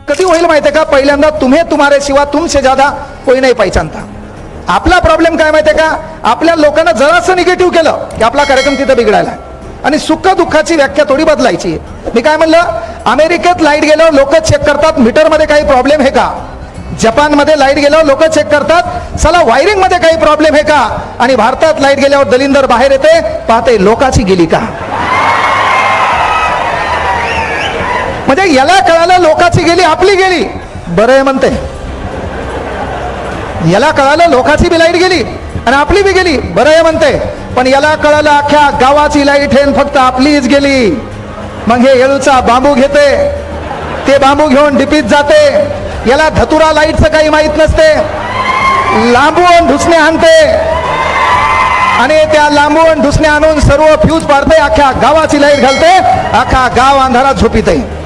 कधी होईल माहितीये का? पहिल्यांदा तुम्हें तुम्हारे सिवा तुमसे ज्यादा कोई नहीं पहचानता. आपला प्रॉब्लेम काय माहितीये का? आपल्या लोकांना जरासं निगेटिव्ह केलं की आपला कार्यक्रम तिथे बिघडायला. आणि सुख दुःखाची व्याख्या थोडी बदलायची. मी काय म्हणलं, अमेरिकेत लाईट गेल्यावर लोक चेक करतात मीटर मध्ये काही प्रॉब्लेम आहे का. जपान मध्ये लाईट गेल्यावर लोक चेक करतात चला वायरिंग मध्ये काही प्रॉब्लेम आहे का. आणि भारतात लाईट गेल्यावर दलिंदर बाहेर येते, पाहते लोकाची गेली का. म्हणजे याला कळालं लोकाची गेली आपली गेली बरं आहे म्हणते. याला कळालं लोकाची बी लाईट गेली आणि आपली बी गेली बरं आहे म्हणते. पण याला कळालं अख्ख्या गावाची लाईट आहे फक्त आपलीच गेली. मग हे येळूचा बांबू घेते, ते बांबू घेऊन डिपीत जाते. याला धतुरा लाईटचं काही माहित नसते, लांबून ढुसणे आणते आणि त्या लांबून ढुसणे आणून सर्व फ्यूज पाडते, अख्ख्या गावाची लाईट घालते, अख्खा गाव अंधारात झोपीत आहे.